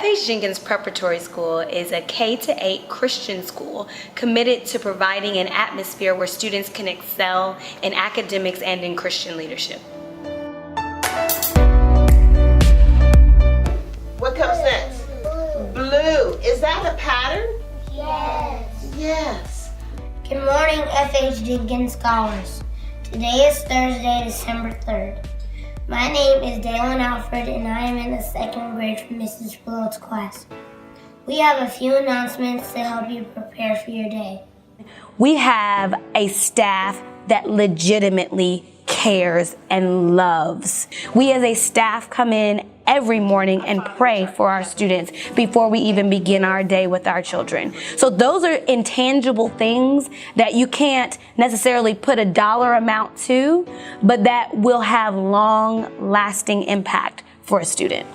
FH Jenkins Preparatory School is a K-8 Christian school committed to providing an atmosphere where students can excel in academics and in Christian leadership. What comes next? Blue. Is that a pattern? Yes. Yes. Good morning, FH Jenkins scholars. Today is Thursday, December 3rd. My name is Dalen Alfred and I am in the second grade from Mrs. Float's class. We have a few announcements to help you prepare for your day. We have a staff that legitimately cares and loves. We as a staff come in every morning and pray for our students before we even begin our day with our children. So those are intangible things that you can't necessarily put a dollar amount to, but that will have long-lasting impact for a student.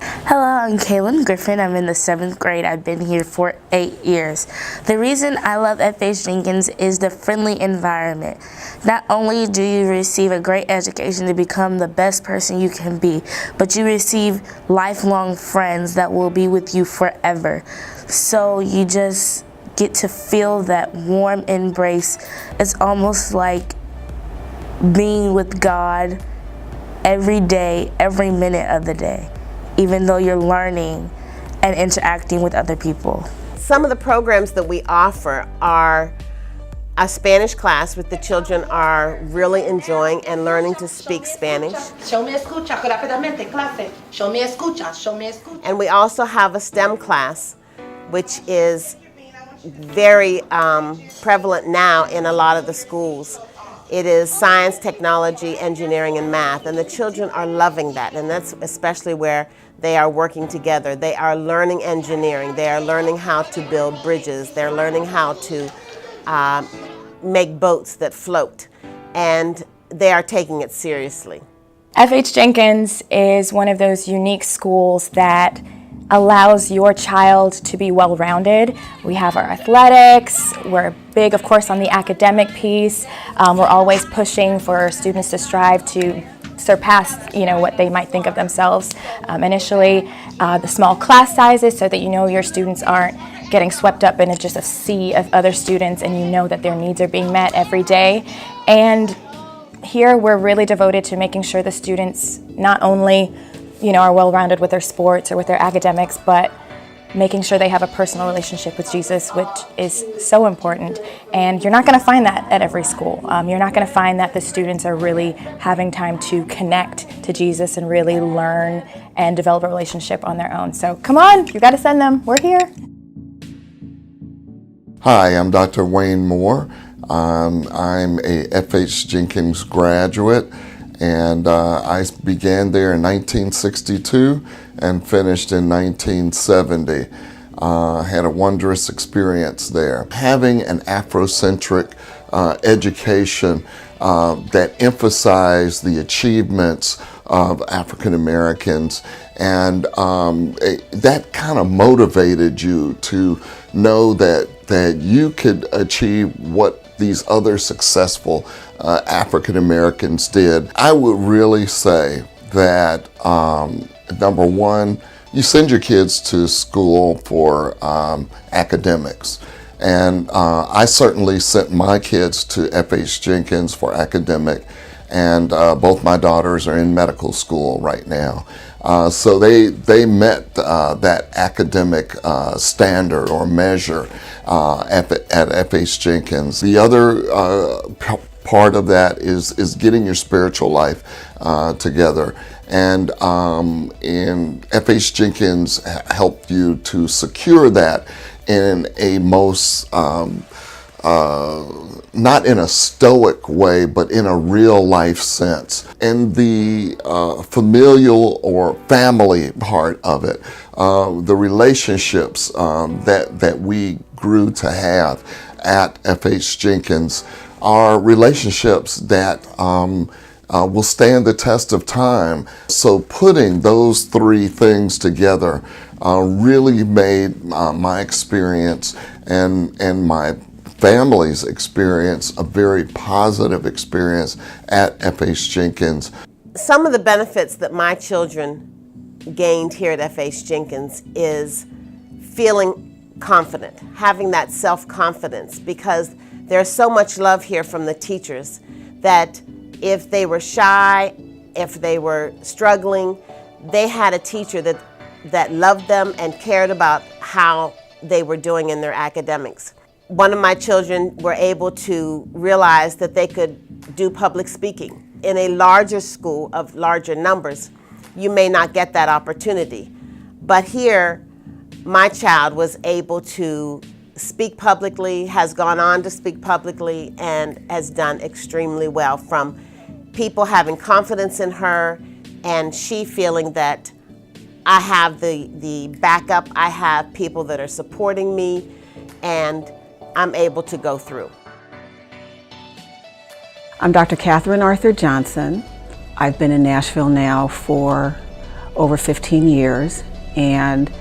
Hello, I'm Kaylin Griffin. I'm in the 7th grade. I've been here for 8 years. The reason I love FH Jenkins is the friendly environment. Not only do you receive a great education to become the best person you can be, but you receive lifelong friends that will be with you forever. So you just get to feel that warm embrace. It's almost like being with God every day, every minute of the day, even though you're learning and interacting with other people. Some of the programs that we offer are a Spanish class, which the children are really enjoying and learning to speak Spanish. Show me escucha rápidamente, clase. Show me escucha, show me escucha. And we also have a STEM class, which is very prevalent now in a lot of the schools. It is science, technology, engineering, and math, and the children are loving that, and that's especially where they are working together. They are learning engineering, they are learning how to build bridges, they're learning how to make boats that float, and they are taking it seriously. FH Jenkins is one of those unique schools that allows your child to be well-rounded. We have our athletics, we're big of course on the academic piece. We're always pushing for students to strive to surpass what they might think of themselves. Initially, the small class sizes so that your students aren't getting swept up in just a sea of other students and you know that their needs are being met every day. And here we're really devoted to making sure the students not only are well-rounded with their sports or with their academics, but making sure they have a personal relationship with Jesus, which is so important. And you're not going to find that at every school. You're not going to find that the students are really having time to connect to Jesus and really learn and develop a relationship on their own. So come on, you got to send them. We're here. Hi, I'm Dr. Wayne Moore. I'm a FH Jenkins graduate, and I began there in 1962 and finished in 1970. Had a wondrous experience there. Having an Afrocentric education that emphasized the achievements of African Americans, and that kind of motivated you to know that you could achieve what these other successful African Americans did. I would really say that number one, you send your kids to school for academics. And I certainly sent my kids to FH Jenkins for academic, and both my daughters are in medical school right now. So they met that academic standard or measure at FH Jenkins. The other part of that is getting your spiritual life together. And FH Jenkins helped you to secure that in a most, not in a stoic way, but in a real life sense. In the familial or family part of it, the relationships that we grew to have at FH Jenkins are relationships that will stand the test of time. So putting those three things together really made my experience and my family's experience a very positive experience at FH Jenkins. Some of the benefits that my children gained here at FH Jenkins is feeling confident, having that self-confidence, because there's so much love here from the teachers that if they were shy, if they were struggling, they had a teacher that loved them and cared about how they were doing in their academics. One of my children were able to realize that they could do public speaking. In a larger school of larger numbers, you may not get that opportunity. But here, my child was able to speak publicly, has gone on to speak publicly, and has done extremely well, from people having confidence in her and she feeling that I have the backup, I have people that are supporting me, and I'm able to go through. I'm Dr. Catherine Arthur Johnson. I've been in Nashville now for over 15 years and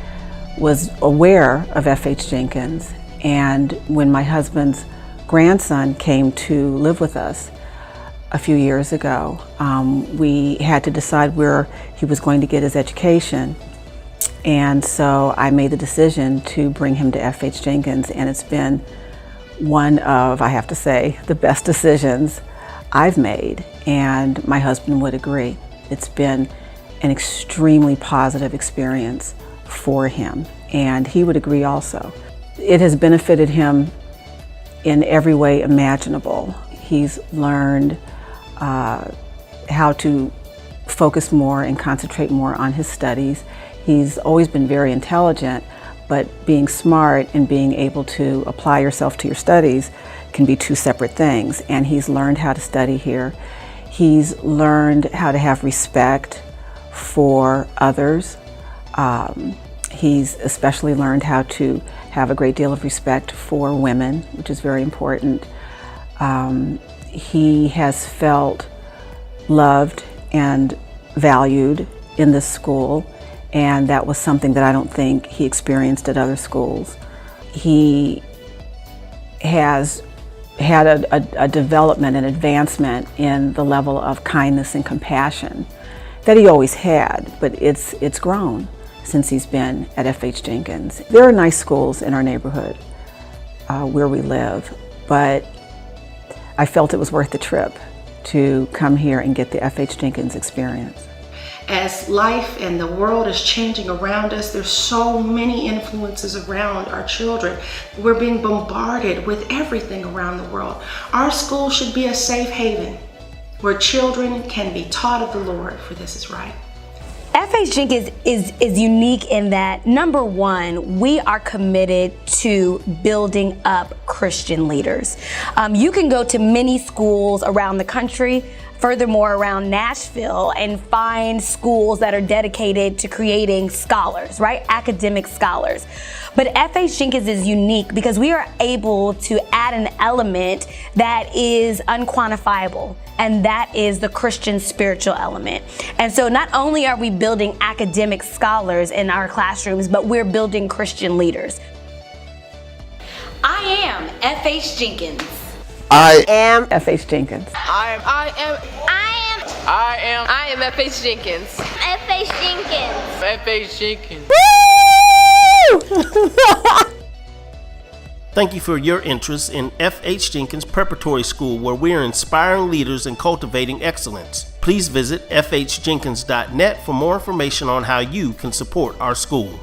was aware of FH Jenkins. And when my husband's grandson came to live with us a few years ago, we had to decide where he was going to get his education. And so I made the decision to bring him to FH Jenkins, and it's been one of, I have to say, the best decisions I've made, and my husband would agree. It's been an extremely positive experience for him, and he would agree also. It has benefited him in every way imaginable. He's learned how to focus more and concentrate more on his studies. He's always been very intelligent, but being smart and being able to apply yourself to your studies can be two separate things. And he's learned how to study here. He's learned how to have respect for others. He's especially learned how to have a great deal of respect for women, which is very important. He has felt loved and valued in this school, and that was something that I don't think he experienced at other schools. He has had a development and advancement in the level of kindness and compassion that he always had, but it's grown since he's been at FH Jenkins. There are nice schools in our neighborhood where we live, but I felt it was worth the trip to come here and get the FH Jenkins experience. As life and the world is changing around us, there's so many influences around our children. We're being bombarded with everything around the world. Our school should be a safe haven where children can be taught of the Lord, for this is right. FH Jenkins is unique in that, number one, we are committed to building up Christian leaders. You can go to many schools around the country, furthermore around Nashville, and find schools that are dedicated to creating scholars, right? Academic scholars. But FH Jenkins is unique because we are able to add an element that is unquantifiable, and that is the Christian spiritual element. And so not only are we building academic scholars in our classrooms, but we're building Christian leaders. I am FH Jenkins. I am FH Jenkins. I am FH Jenkins. FH Jenkins. FH Jenkins. Thank you for your interest in FH Jenkins Preparatory School, where we are inspiring leaders and cultivating excellence. Please visit fhjenkins.net for more information on how you can support our school.